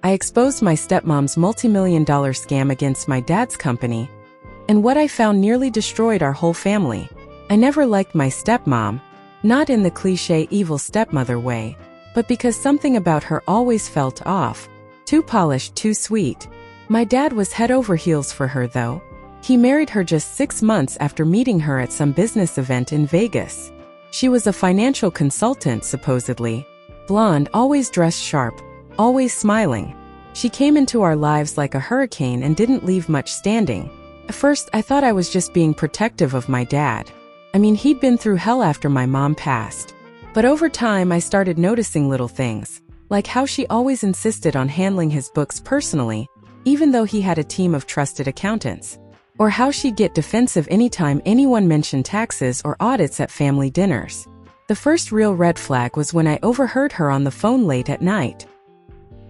I exposed my stepmom's multi-million-dollar scam against my dad's company, and what I found nearly destroyed our whole family. I never liked my stepmom, not in the cliché evil stepmother way, but because something about her always felt off. Too polished, too sweet. My dad was head over heels for her though. He married her just 6 months after meeting her at some business event in Vegas. She was a financial consultant, supposedly. Blonde, always dressed sharp, always smiling. She came into our lives like a hurricane and didn't leave much standing. At first, I thought I was just being protective of my dad. I mean, he'd been through hell after my mom passed. But over time, I started noticing little things, like how she always insisted on handling his books personally, even though he had a team of trusted accountants. Or how she'd get defensive anytime anyone mentioned taxes or audits at family dinners. The first real red flag was when I overheard her on the phone late at night.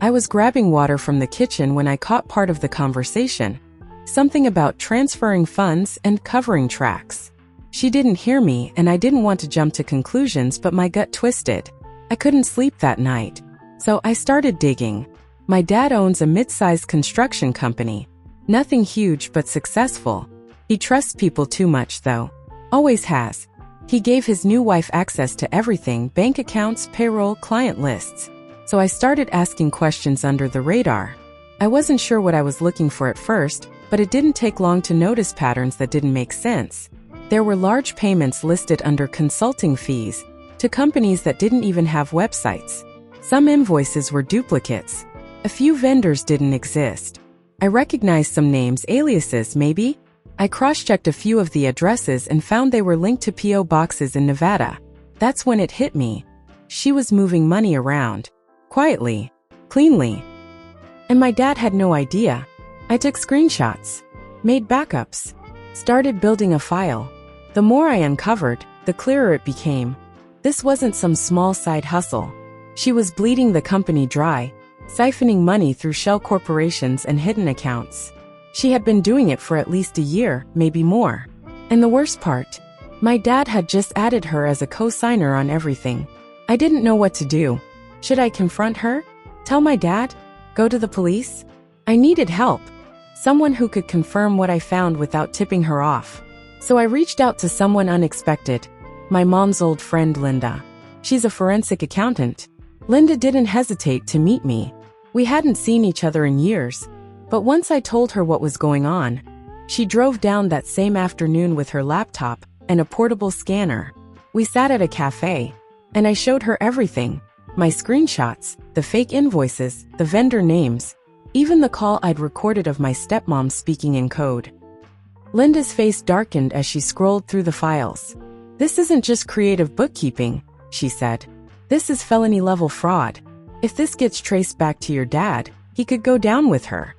I was grabbing water from the kitchen when I caught part of the conversation. Something about transferring funds and covering tracks. She didn't hear me, and I didn't want to jump to conclusions, but my gut twisted. I couldn't sleep that night. So I started digging. My dad owns a mid-sized construction company. Nothing huge but successful. He trusts people too much though. Always has. He gave his new wife access to everything: bank accounts, payroll, client lists. So I started asking questions under the radar. I wasn't sure what I was looking for at first, but it didn't take long to notice patterns that didn't make sense. There were large payments listed under consulting fees to companies that didn't even have websites. Some invoices were duplicates. A few vendors didn't exist. I recognized some names, aliases maybe. I cross-checked a few of the addresses and found they were linked to P.O. boxes in Nevada. That's when it hit me. She was moving money around. Quietly. Cleanly. And my dad had no idea. I took screenshots. Made backups. Started building a file. The more I uncovered, the clearer it became. This wasn't some small side hustle. She was bleeding the company dry, siphoning money through shell corporations and hidden accounts. She had been doing it for at least a year, maybe more. And the worst part, my dad had just added her as a co-signer on everything. I didn't know what to do. Should I confront her? Tell my dad? Go to the police? I needed help. Someone who could confirm what I found without tipping her off. So I reached out to someone unexpected. My mom's old friend Linda. She's a forensic accountant. Linda didn't hesitate to meet me. We hadn't seen each other in years, but once I told her what was going on, she drove down that same afternoon with her laptop and a portable scanner. We sat at a cafe, and I showed her everything. My screenshots, the fake invoices, the vendor names, even the call I'd recorded of my stepmom speaking in code. Linda's face darkened as she scrolled through the files. "This isn't just creative bookkeeping," she said. "This is felony-level fraud. If this gets traced back to your dad, he could go down with her."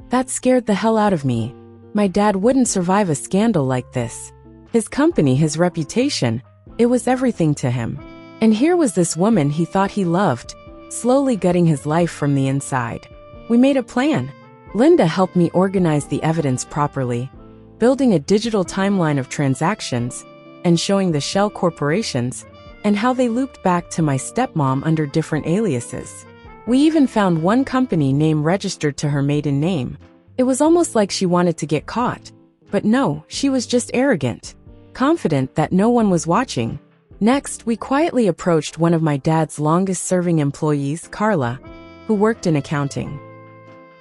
That scared the hell out of me. My dad wouldn't survive a scandal like this. His company, his reputation, it was everything to him. And here was this woman he thought he loved, slowly gutting his life from the inside. We made a plan. Linda helped me organize the evidence properly, building a digital timeline of transactions and showing the shell corporations and how they looped back to my stepmom under different aliases. We even found one company name registered to her maiden name. It was almost like she wanted to get caught. But no, she was just arrogant, confident that no one was watching. Next, we quietly approached one of my dad's longest-serving employees, Carla, who worked in accounting.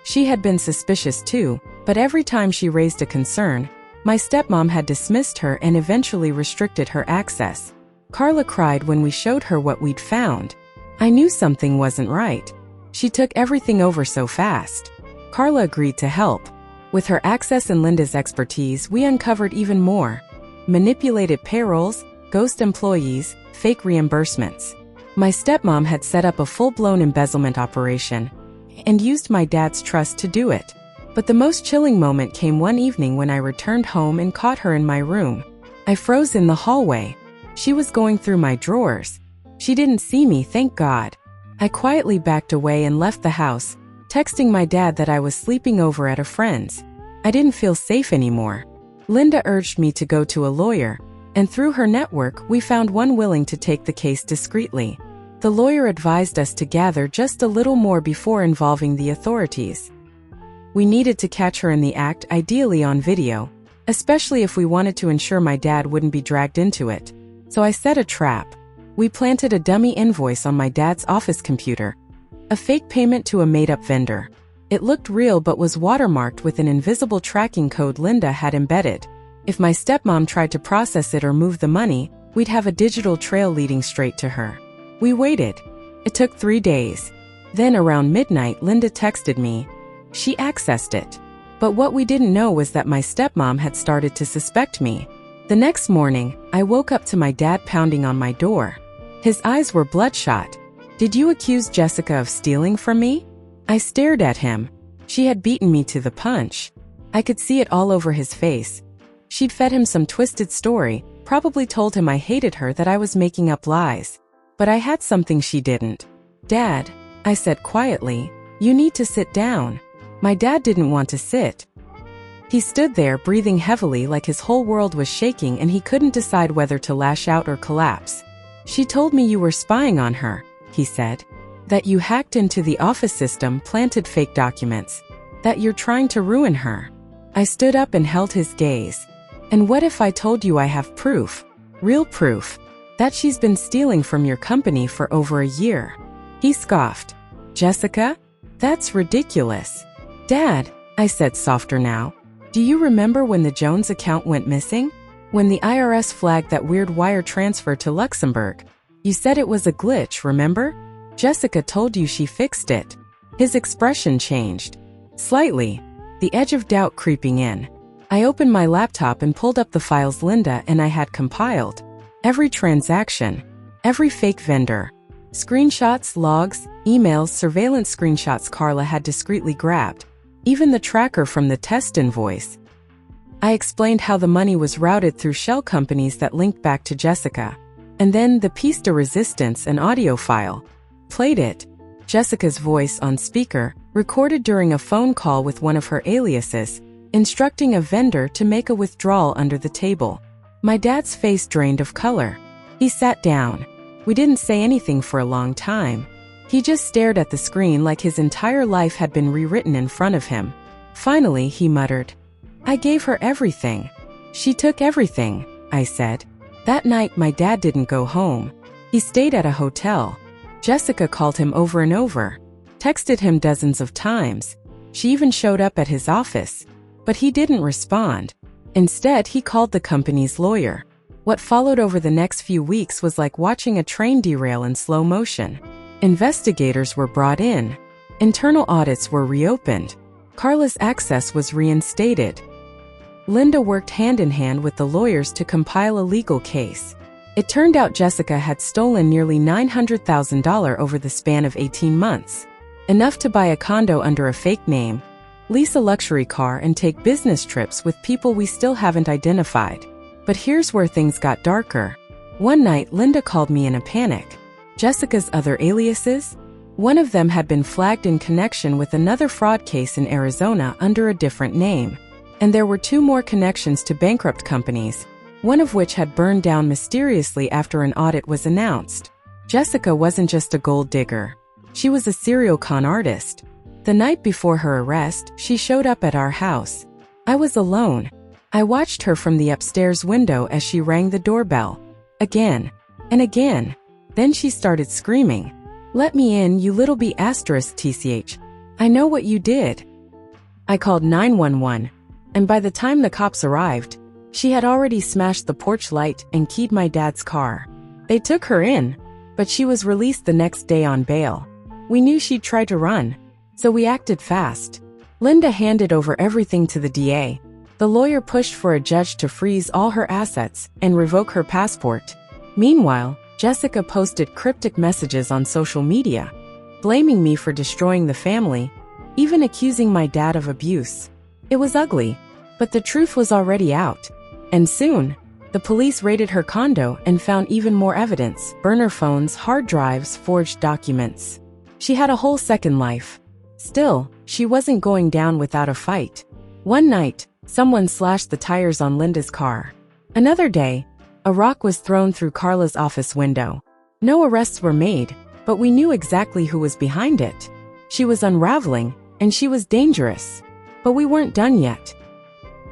She had been suspicious too, but every time she raised a concern, my stepmom had dismissed her and eventually restricted her access. Carla cried when we showed her what we'd found. I knew something wasn't right. She took everything over so fast. Carla agreed to help. With her access and Linda's expertise, we uncovered even more. Manipulated payrolls, ghost employees, fake reimbursements. My stepmom had set up a full-blown embezzlement operation and used my dad's trust to do it. But the most chilling moment came one evening when I returned home and caught her in my room. I froze in the hallway. She was going through my drawers. She didn't see me, thank God. I quietly backed away and left the house, texting my dad that I was sleeping over at a friend's. I didn't feel safe anymore. Linda urged me to go to a lawyer, and through her network, we found one willing to take the case discreetly. The lawyer advised us to gather just a little more before involving the authorities. We needed to catch her in the act, ideally on video, especially if we wanted to ensure my dad wouldn't be dragged into it. So I set a trap. We planted a dummy invoice on my dad's office computer, a fake payment to a made-up vendor. It looked real but was watermarked with an invisible tracking code Linda had embedded. If my stepmom tried to process it or move the money, we'd have a digital trail leading straight to her. We waited. It took 3 days. Then around midnight, Linda texted me. She accessed it. But what we didn't know was that my stepmom had started to suspect me. The next morning, I woke up to my dad pounding on my door. His eyes were bloodshot. "Did you accuse Jessica of stealing from me?" I stared at him. She had beaten me to the punch. I could see it all over his face. She'd fed him some twisted story, probably told him I hated her, that I was making up lies. But I had something she didn't. "Dad," I said quietly, "you need to sit down." My dad didn't want to sit. He stood there breathing heavily like his whole world was shaking and he couldn't decide whether to lash out or collapse. "She told me you were spying on her," he said. "That you hacked into the office system, planted fake documents. That you're trying to ruin her." I stood up and held his gaze. "And what if I told you I have proof? Real proof. That she's been stealing from your company for over a year?" He scoffed. "Jessica? That's ridiculous." "Dad," I said softer now, "do you remember when the Jones account went missing? When the IRS flagged that weird wire transfer to Luxembourg? You said it was a glitch, remember? Jessica told you she fixed it." His expression changed. Slightly, the edge of doubt creeping in. I opened my laptop and pulled up the files Linda and I had compiled. Every transaction, every fake vendor. Screenshots, logs, emails, surveillance screenshots Carla had discreetly grabbed. Even the tracker from the test invoice. I explained how the money was routed through shell companies that linked back to Jessica. And then the piece de resistance, an audio file. Played it. Jessica's voice on speaker, recorded during a phone call with one of her aliases, instructing a vendor to make a withdrawal under the table. My dad's face drained of color. He sat down. We didn't say anything for a long time. He just stared at the screen like his entire life had been rewritten in front of him. Finally, he muttered, "I gave her everything." "She took everything," I said. That night, my dad didn't go home. He stayed at a hotel. Jessica called him over and over, texted him dozens of times. She even showed up at his office. But he didn't respond. Instead, he called the company's lawyer. What followed over the next few weeks was like watching a train derail in slow motion. Investigators were brought in. Internal audits were reopened. Carla's access was reinstated. Linda worked hand in hand with the lawyers to compile a legal case. It turned out Jessica had stolen nearly $900,000 over the span of 18 months. Enough to buy a condo under a fake name, lease a luxury car, and take business trips with people we still haven't identified. But here's where things got darker. One night, Linda called me in a panic. Jessica's other aliases? One of them had been flagged in connection with another fraud case in Arizona under a different name. And there were 2 more connections to bankrupt companies, one of which had burned down mysteriously after an audit was announced. Jessica wasn't just a gold digger. She was a serial con artist. The night before her arrest, she showed up at our house. I was alone. I watched her from the upstairs window as she rang the doorbell. Again. And again. Then she started screaming, "Let me in, you little b***tch. I know what you did." I called 911, and by the time the cops arrived, she had already smashed the porch light and keyed my dad's car. They took her in, but she was released the next day on bail. We knew she'd try to run, so we acted fast. Linda handed over everything to the DA. The lawyer pushed for a judge to freeze all her assets and revoke her passport. Meanwhile, Jessica posted cryptic messages on social media, blaming me for destroying the family, even accusing my dad of abuse. It was ugly, but the truth was already out. And soon, the police raided her condo and found even more evidence: burner phones, hard drives, forged documents. She had a whole second life. Still, she wasn't going down without a fight. One night, someone slashed the tires on Linda's car. Another day, a rock was thrown through Carla's office window. No arrests were made, But we knew exactly who was behind it. She was unraveling, and she was dangerous. But we weren't done yet.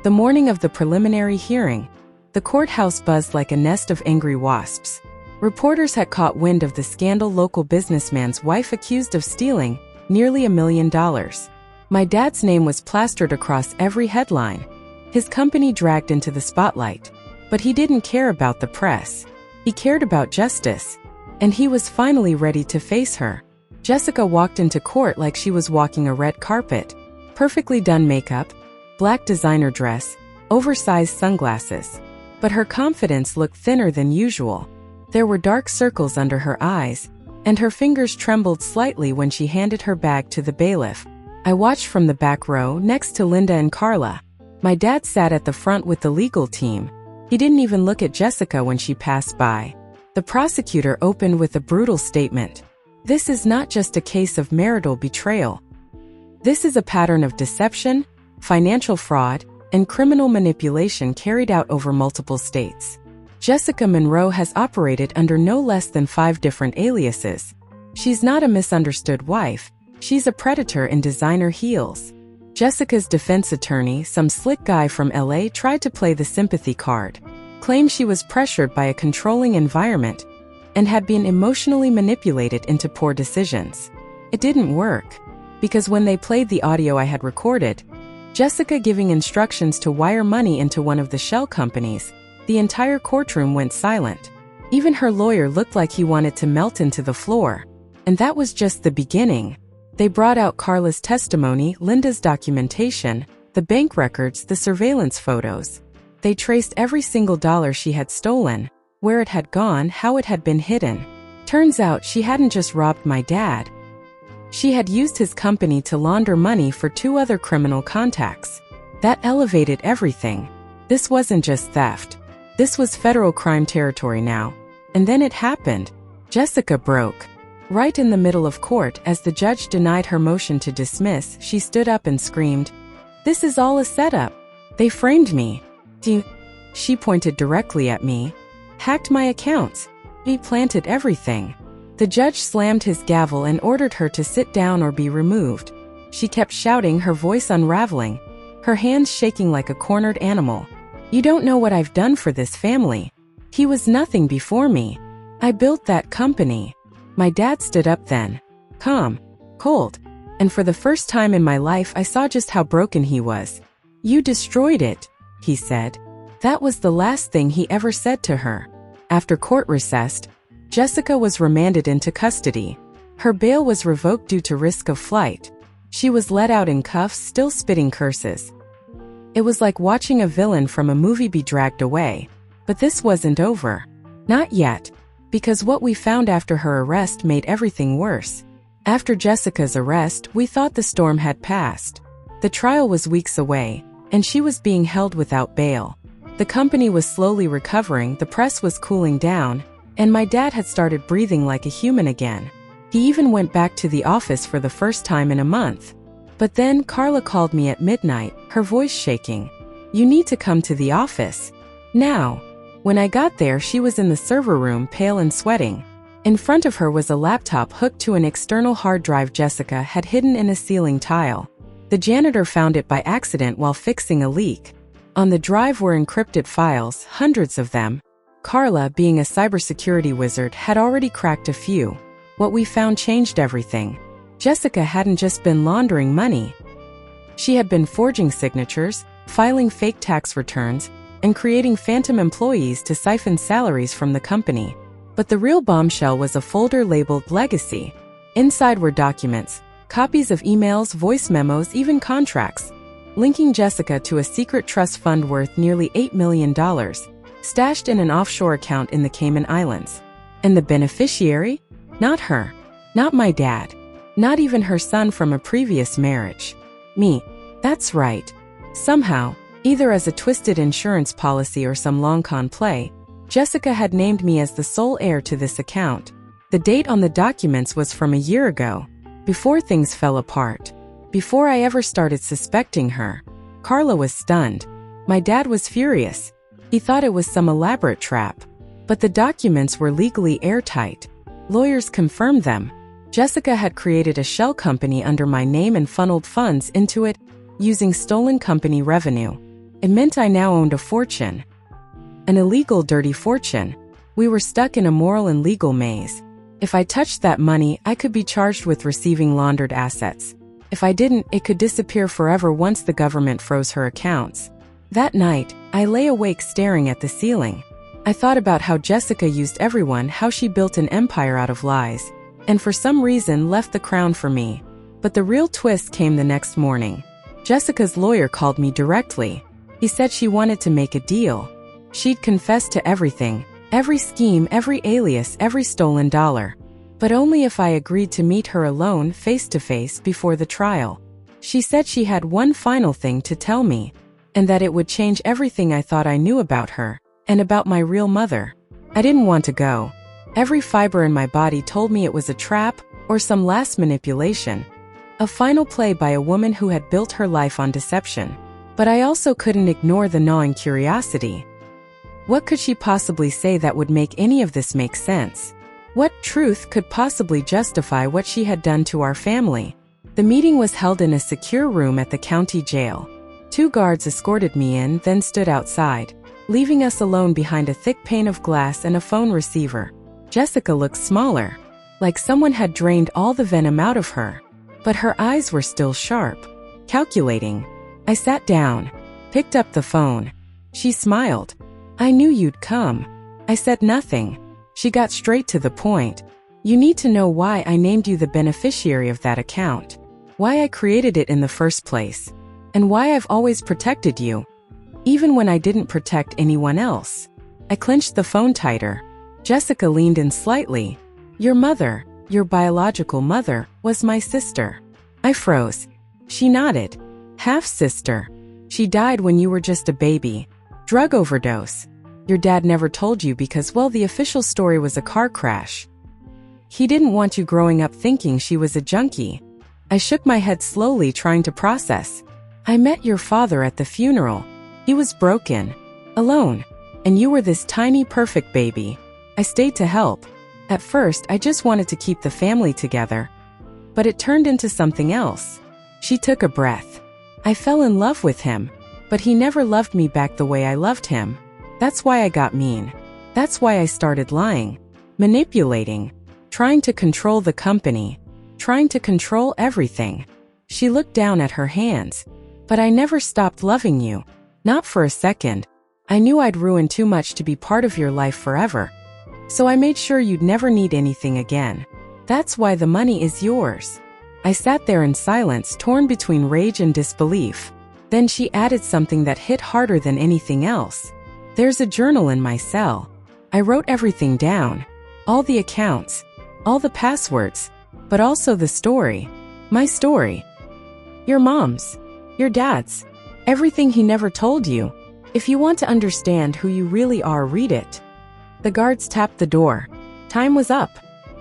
The morning of the preliminary hearing, the courthouse buzzed like a nest of angry wasps. Reporters had caught wind of the scandal local businessman's wife accused of stealing nearly $1 million. My dad's name was plastered across every headline. His company dragged into the spotlight. But he didn't care about the press. He cared about justice. And he was finally ready to face her. Jessica walked into court like she was walking a red carpet. Perfectly done makeup, black designer dress, oversized sunglasses. But her confidence looked thinner than usual. There were dark circles under her eyes, and her fingers trembled slightly when she handed her bag to the bailiff. I watched from the back row next to Linda and Carla. My dad sat at the front with the legal team. He didn't even look at Jessica when she passed by. The prosecutor opened with a brutal statement. This is not just a case of marital betrayal. This is a pattern of deception, financial fraud, and criminal manipulation carried out over multiple states. Jessica Monroe has operated under no less than 5 different aliases. She's not a misunderstood wife. She's a predator in designer heels. Jessica's defense attorney, some slick guy from LA, tried to play the sympathy card, claimed she was pressured by a controlling environment, and had been emotionally manipulated into poor decisions. It didn't work, because when they played the audio I had recorded, Jessica giving instructions to wire money into one of the shell companies, the entire courtroom went silent. Even her lawyer looked like he wanted to melt into the floor. And that was just the beginning. They brought out Carla's testimony, Linda's documentation, the bank records, the surveillance photos. They traced every single dollar she had stolen, where it had gone, how it had been hidden. Turns out she hadn't just robbed my dad. She had used his company to launder money for 2 other criminal contacts. That elevated everything. This wasn't just theft. This was federal crime territory now. And then it happened. Jessica broke. Right in the middle of court, as the judge denied her motion to dismiss, she stood up and screamed, "This is all a setup. They framed me. She pointed directly at me. Hacked my accounts. He planted everything." The judge slammed his gavel and ordered her to sit down or be removed. She kept shouting, her voice unraveling, her hands shaking like a cornered animal. "You don't know what I've done for this family. He was nothing before me. I built that company." My dad stood up then, calm, cold, and for the first time in my life I saw just how broken he was. "You destroyed it," he said. That was the last thing he ever said to her. After court recessed, Jessica was remanded into custody. Her bail was revoked due to risk of flight. She was let out in cuffs, still spitting curses. It was like watching a villain from a movie be dragged away. But this wasn't over. Not yet. Because what we found after her arrest made everything worse. After Jessica's arrest, we thought the storm had passed. The trial was weeks away, and she was being held without bail. The company was slowly recovering, the press was cooling down, and my dad had started breathing like a human again. He even went back to the office for the first time in a month. But then Carla called me at midnight, her voice shaking. "You need to come to the office. Now." When I got there, she was in the server room, pale and sweating. In front of her was a laptop hooked to an external hard drive Jessica had hidden in a ceiling tile. The janitor found it by accident while fixing a leak. On the drive were encrypted files, hundreds of them. Carla, being a cybersecurity wizard, had already cracked a few. What we found changed everything. Jessica hadn't just been laundering money. She had been forging signatures, filing fake tax returns, and creating phantom employees to siphon salaries from the company. But the real bombshell was a folder labeled Legacy. Inside were documents, copies of emails, voice memos, even contracts, linking Jessica to a secret trust fund worth nearly $8 million, stashed in an offshore account in the Cayman Islands. And the beneficiary? Not her. Not my dad. Not even her son from a previous marriage. Me. That's right. Somehow, either as a twisted insurance policy or some long con play, Jessica had named me as the sole heir to this account. The date on the documents was from a year ago, before things fell apart, before I ever started suspecting her. Carla was stunned. My dad was furious. He thought it was some elaborate trap. But the documents were legally airtight. Lawyers confirmed them. Jessica had created a shell company under my name and funneled funds into it using stolen company revenue. It meant I now owned a fortune. An illegal, dirty fortune. We were stuck in a moral and legal maze. If I touched that money, I could be charged with receiving laundered assets. If I didn't, it could disappear forever once the government froze her accounts. That night, I lay awake staring at the ceiling. I thought about how Jessica used everyone, how she built an empire out of lies, and for some reason left the crown for me. But the real twist came the next morning. Jessica's lawyer called me directly. He said she wanted to make a deal. She'd confessed to everything, every scheme, every alias, every stolen dollar. But only if I agreed to meet her alone, face to face, before the trial. She said she had one final thing to tell me, and that it would change everything I thought I knew about her, and about my real mother. I didn't want to go. Every fiber in my body told me it was a trap, or some last manipulation. A final play by a woman who had built her life on deception. But I also couldn't ignore the gnawing curiosity. What could she possibly say that would make any of this make sense? What truth could possibly justify what she had done to our family? The meeting was held in a secure room at the county jail. 2 guards escorted me in, then stood outside, leaving us alone behind a thick pane of glass and a phone receiver. Jessica looked smaller, like someone had drained all the venom out of her. But her eyes were still sharp, calculating. I sat down, picked up the phone. She smiled. "I knew you'd come." I said nothing. She got straight to the point. "You need to know why I named you the beneficiary of that account. Why I created it in the first place. And why I've always protected you. Even when I didn't protect anyone else." I clenched the phone tighter. Jessica leaned in slightly. "Your mother, your biological mother, was my sister." I froze. She nodded. "Half-sister. She died when you were just a baby. Drug overdose. Your dad never told you because, well, the official story was a car crash. He didn't want you growing up thinking she was a junkie." I shook my head slowly, trying to process. "I met your father at the funeral. He was broken. Alone. And you were this tiny, perfect baby. I stayed to help. At first, I just wanted to keep the family together. But it turned into something else." She took a breath. "I fell in love with him. But he never loved me back the way I loved him. That's why I got mean. That's why I started lying. Manipulating. Trying to control the company. Trying to control everything." She looked down at her hands. "But I never stopped loving you. Not for a second. I knew I'd ruined too much to be part of your life forever. So I made sure you'd never need anything again. That's why the money is yours." I sat there in silence, torn between rage and disbelief. Then she added something that hit harder than anything else. "There's a journal in my cell. I wrote everything down. All the accounts. All the passwords. But also the story. My story. Your mom's. Your dad's. Everything he never told you. If you want to understand who you really are, read it." The guards tapped the door. Time was up.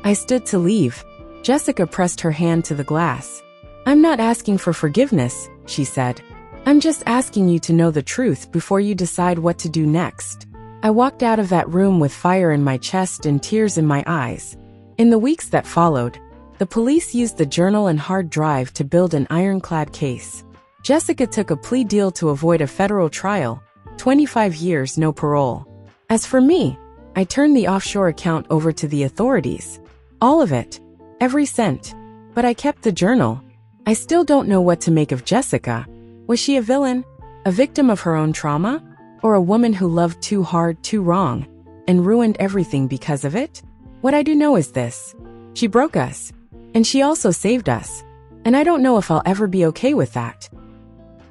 I stood to leave. Jessica pressed her hand to the glass. "I'm not asking for forgiveness," she said. "I'm just asking you to know the truth before you decide what to do next." I walked out of that room with fire in my chest and tears in my eyes. In the weeks that followed, the police used the journal and hard drive to build an ironclad case. Jessica took a plea deal to avoid a federal trial, 25 years, no parole. As for me, I turned the offshore account over to the authorities. All of it. Every cent. But I kept the journal. I still don't know what to make of Jessica. Was she a villain? A victim of her own trauma? Or a woman who loved too hard, too wrong, and ruined everything because of it? What I do know is this. She broke us. And she also saved us. And I don't know if I'll ever be okay with that.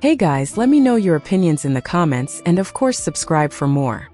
Hey guys, let me know your opinions in the comments, and of course subscribe for more.